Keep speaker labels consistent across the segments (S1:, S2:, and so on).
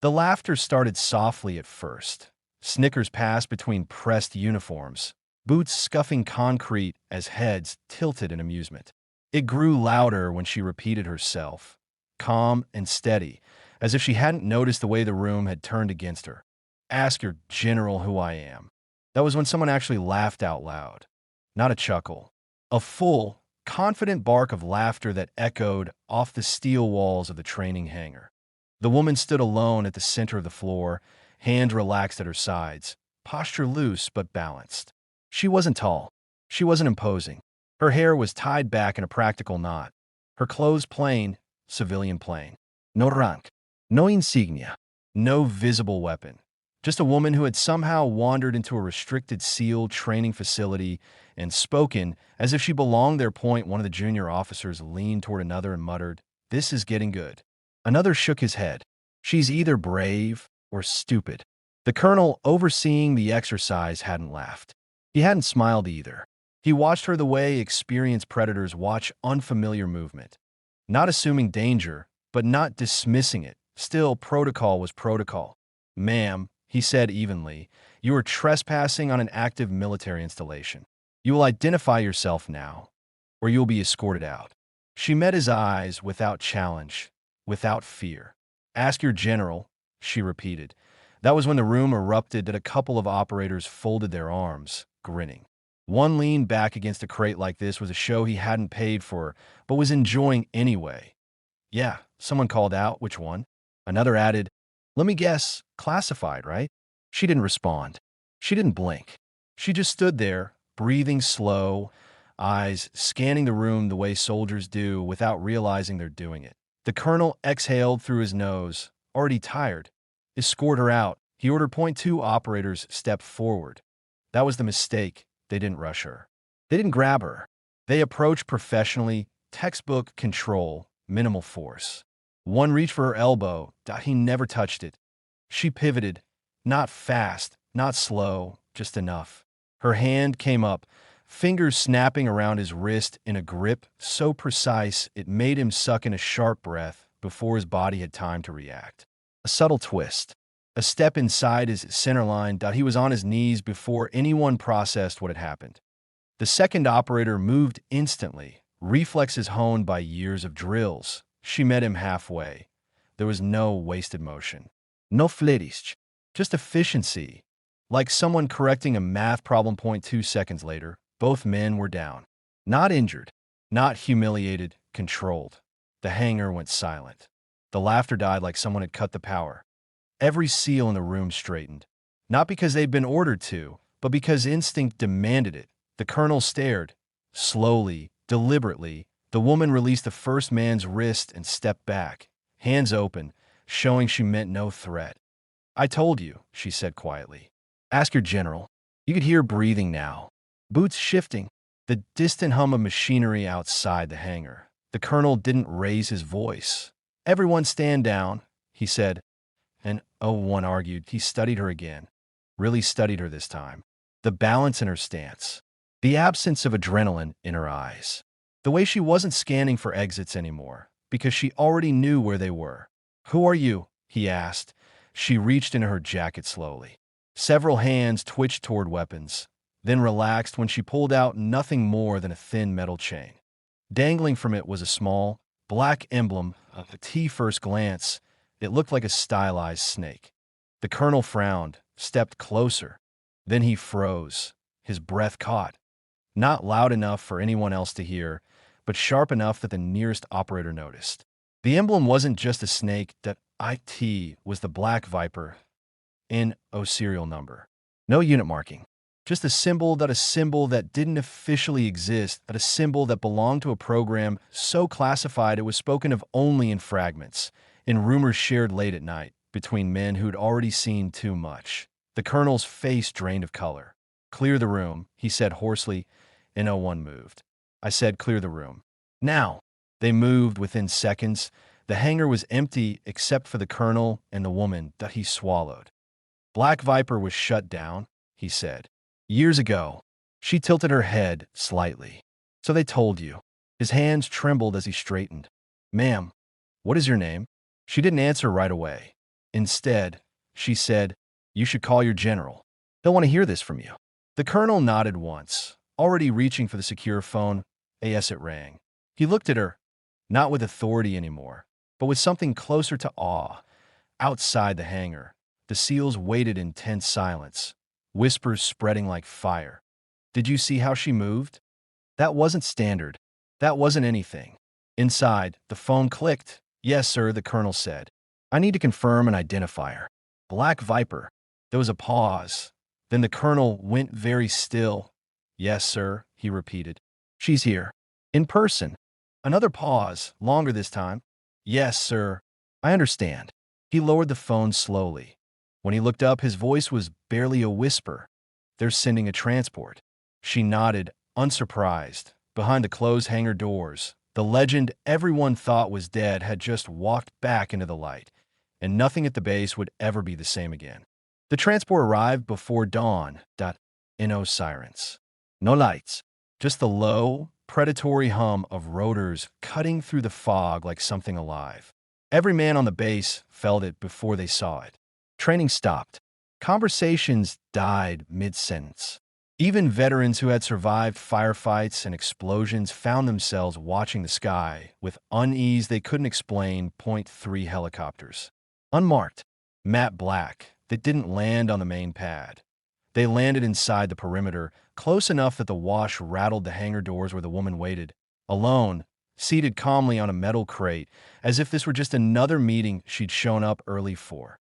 S1: The laughter started softly at first. Snickers passed between pressed uniforms, boots scuffing concrete as heads tilted in amusement. It grew louder when she repeated herself, calm and steady, as if she hadn't noticed the way the room had turned against her. Ask your general who I am. That was when someone actually laughed out loud. Not a chuckle. A full, confident bark of laughter that echoed off the steel walls of the training hangar. The woman stood alone at the center of the floor, hands relaxed at her sides, posture loose but balanced. She wasn't tall. She wasn't imposing. Her hair was tied back in a practical knot. Her clothes plain, civilian plain. No rank, no insignia, no visible weapon. Just a woman who had somehow wandered into a restricted SEAL training facility and spoken as if she belonged there. One of the junior officers leaned toward another and muttered, "This is getting good." Another shook his head. "She's either brave or stupid." The colonel, overseeing the exercise, hadn't laughed. He hadn't smiled either. He watched her the way experienced predators watch unfamiliar movement. Not assuming danger, but not dismissing it. Still, protocol was protocol. "Ma'am," he said evenly, "you are trespassing on an active military installation. You will identify yourself now, or you will be escorted out." She met his eyes without challenge, without fear. "Ask your general," she repeated. That was when the room erupted that a couple of operators folded their arms, grinning. One leaned back against a crate like this was a show he hadn't paid for, but was enjoying anyway. "Yeah," someone called out. "Which one?" Another added, "Let me guess, classified, right?" She didn't respond. She didn't blink. She just stood there, breathing slow, eyes scanning the room the way soldiers do without realizing they're doing it. The colonel exhaled through his nose, already tired. "Escort her out." He ordered point two operators step forward. That was the mistake. They didn't rush her. They didn't grab her. They approached professionally, textbook control, minimal force. One reached for her elbow. He never touched it. She pivoted. Not fast, not slow, just enough. Her hand came up, fingers snapping around his wrist in a grip so precise it made him suck in a sharp breath before his body had time to react. A subtle twist. A step inside his center line. He was on his knees before anyone processed what had happened. The second operator moved instantly, reflexes honed by years of drills. She met him halfway. There was no wasted motion. No flittish, just efficiency. Like someone correcting a math problem. 2 seconds later, both men were down. Not injured, not humiliated, controlled. The hangar went silent. The laughter died like someone had cut the power. Every SEAL in the room straightened. Not because they'd been ordered to, but because instinct demanded it. The colonel stared. Slowly, deliberately, the woman released the first man's wrist and stepped back, hands open, showing she meant no threat. "I told you," she said quietly. "Ask your general." You could hear breathing now. Boots shifting. The distant hum of machinery outside the hangar. The colonel didn't raise his voice. "Everyone stand down," he said. And one argued. He studied her again. Really studied her this time. The balance in her stance. The absence of adrenaline in her eyes. The way she wasn't scanning for exits anymore, because she already knew where they were. "Who are you?" he asked. She reached into her jacket slowly. Several hands twitched toward weapons, then relaxed when she pulled out nothing more than a thin metal chain. Dangling from it was a small, black emblem. At first glance, it looked like a stylized snake. The colonel frowned, stepped closer. Then he froze, his breath caught. Not loud enough for anyone else to hear, but sharp enough that the nearest operator noticed. The emblem wasn't just a snake. That IT was the Black Viper NO serial number. No unit marking. Just a symbol that didn't officially exist, but a symbol that belonged to a program so classified it was spoken of only in fragments, in rumors shared late at night between men who'd already seen too much. The colonel's face drained of color. "Clear the room," he said hoarsely, and no one moved. I said, "Clear the room." Now. They moved within seconds. The hangar was empty except for the colonel and the woman that he swallowed. "Black Viper was shut down," he said. "Years ago." She tilted her head slightly. "So they told you." His hands trembled as he straightened. "Ma'am, what is your name?" She didn't answer right away. Instead, she said, "You should call your general. They'll want to hear this from you." The colonel nodded once, already reaching for the secure phone. As it rang. He looked at her, not with authority anymore, but with something closer to awe. Outside the hangar, the SEALs waited in tense silence, whispers spreading like fire. "Did you see how she moved? That wasn't standard. That wasn't anything." Inside, the phone clicked. "Yes, sir," the colonel said. "I need to confirm an identifier. Black Viper." There was a pause. Then the colonel went very still. "Yes, sir," he repeated. "She's here. In person." Another pause, longer this time. "Yes, sir. I understand." He lowered the phone slowly. When he looked up, his voice was barely a whisper. "They're sending a transport." She nodded, unsurprised. Behind the closed hangar doors, the legend everyone thought was dead had just walked back into the light, and nothing at the base would ever be the same again. The transport arrived before dawn. No sirens. No lights. Just the low, predatory hum of rotors cutting through the fog like something alive. Every man on the base felt it before they saw it. Training stopped. Conversations died mid-sentence. Even veterans who had survived firefights and explosions found themselves watching the sky with unease they couldn't explain. Point 3 helicopters. Unmarked. Matte black, that didn't land on the main pad. They landed inside the perimeter, close enough that the wash rattled the hangar doors where the woman waited, alone, seated calmly on a metal crate, as if this were just another meeting she'd shown up early for.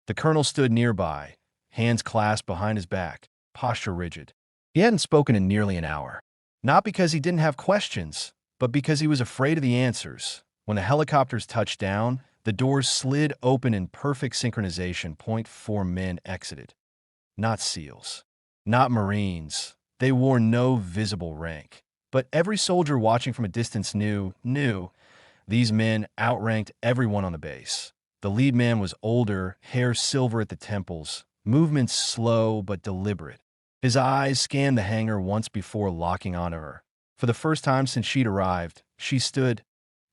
S1: The colonel stood nearby, hands clasped behind his back, posture rigid. He hadn't spoken in nearly an hour. Not because he didn't have questions, but because he was afraid of the answers. When the helicopters touched down, the doors slid open in perfect synchronization. Point 4 men exited. Not SEALs. Not Marines. They wore no visible rank. But every soldier watching from a distance knew these men outranked everyone on the base. The lead man was older, hair silver at the temples, movements slow but deliberate. His eyes scanned the hangar once before locking onto her. For the first time since she'd arrived, she stood.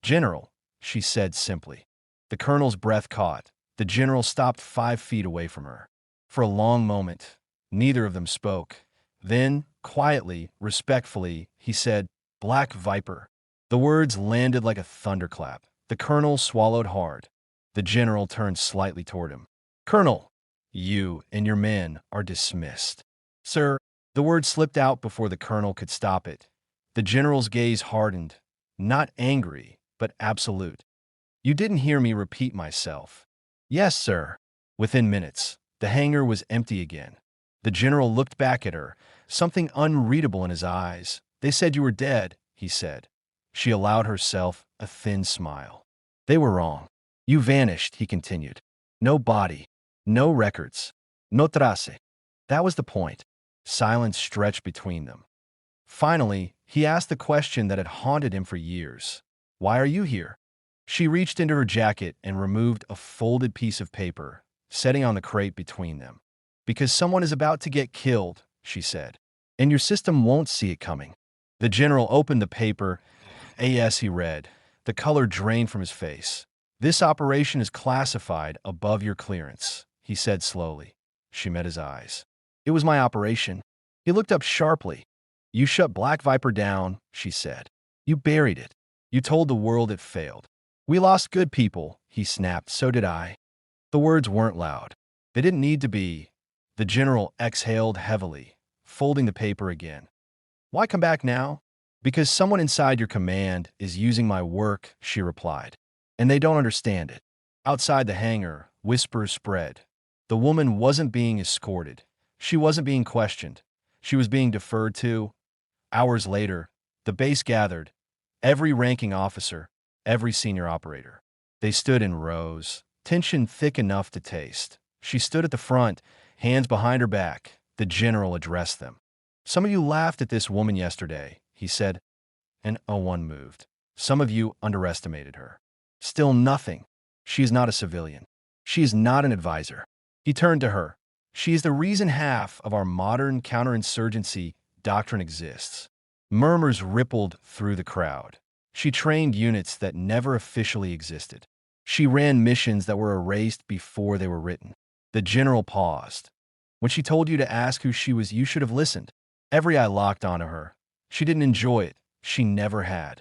S1: "General," she said simply. The colonel's breath caught. The general stopped 5 feet away from her. For a long moment, neither of them spoke. Then, quietly, respectfully, he said, "Black Viper." The words landed like a thunderclap. The colonel swallowed hard. The general turned slightly toward him. "Colonel, you and your men are dismissed." "Sir," the word slipped out before the colonel could stop it. The general's gaze hardened, not angry, but absolute. "You didn't hear me repeat myself." "Yes, sir." Within minutes, the hangar was empty again. The general looked back at her, something unreadable in his eyes. "They said you were dead," he said. She allowed herself a thin smile. "They were wrong. You vanished," he continued. "No body, no records, no trace." That was the point. Silence stretched between them. Finally, he asked the question that had haunted him for years. "Why are you here?" She reached into her jacket and removed a folded piece of paper, setting on the crate between them. "Because someone is about to get killed," she said. "And your system won't see it coming." The general opened the paper. As he read, the color drained from his face. "This operation is classified above your clearance," he said slowly. She met his eyes. "It was my operation." He looked up sharply. "You shut Black Viper down," she said. "You buried it. You told the world it failed." "We lost good people," he snapped. "So did I." The words weren't loud. They didn't need to be. The general exhaled heavily, folding the paper again. "Why come back now?" "Because someone inside your command is using my work," she replied. "And they don't understand it." Outside the hangar, whispers spread. The woman wasn't being escorted. She wasn't being questioned. She was being deferred to. Hours later, the base gathered. Every ranking officer, every senior operator. They stood in rows, tension thick enough to taste. She stood at the front, hands behind her back. The general addressed them. "Some of you laughed at this woman yesterday," he said, and no one moved. "Some of you underestimated her. Still nothing. She is not a civilian. She is not an advisor." He turned to her. "She is the reason half of our modern counterinsurgency doctrine exists." Murmurs rippled through the crowd. She trained units that never officially existed. She ran missions that were erased before they were written. The general paused. When she told you to ask who she was, you should have listened. Every eye locked onto her. She didn't enjoy it. She never had.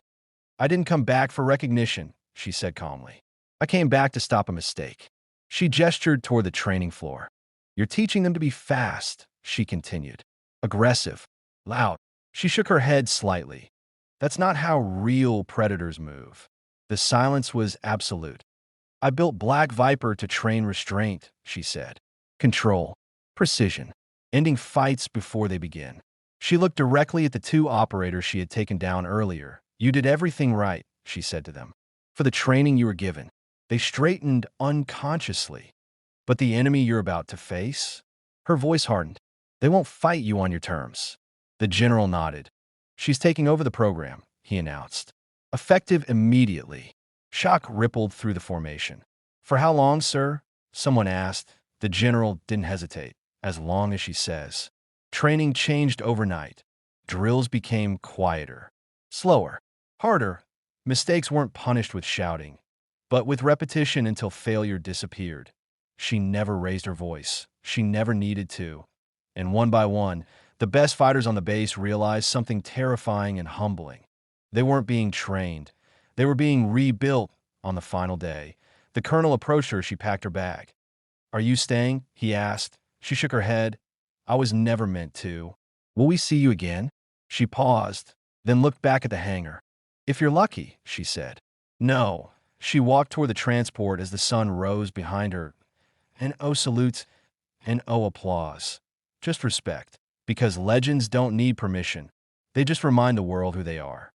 S1: I didn't come back for recognition, she said calmly. I came back to stop a mistake. She gestured toward the training floor. You're teaching them to be fast, she continued. Aggressive. Loud. She shook her head slightly. That's not how real predators move. The silence was absolute. I built Black Viper to train restraint, she said. Control. Precision. Ending fights before they begin. She looked directly at the two operators she had taken down earlier. You did everything right, she said to them. For the training you were given. They straightened unconsciously. But the enemy you're about to face? Her voice hardened. They won't fight you on your terms. The general nodded. She's taking over the program, he announced. Effective immediately. Shock rippled through the formation. For how long, sir? Someone asked. The general didn't hesitate. As long as she says. Training changed overnight. Drills became quieter. Slower. Harder. Mistakes weren't punished with shouting, but with repetition until failure disappeared. She never raised her voice. She never needed to. And one by one, the best fighters on the base realized something terrifying and humbling. They weren't being trained. They were being rebuilt on the final day. The colonel approached her as she packed her bag. Are you staying? He asked. She shook her head. I was never meant to. Will we see you again? She paused, then looked back at the hangar. If you're lucky, she said. No. She walked toward the transport as the sun rose behind her. And oh salutes, and oh applause. Just respect. Because legends don't need permission. They just remind the world who they are.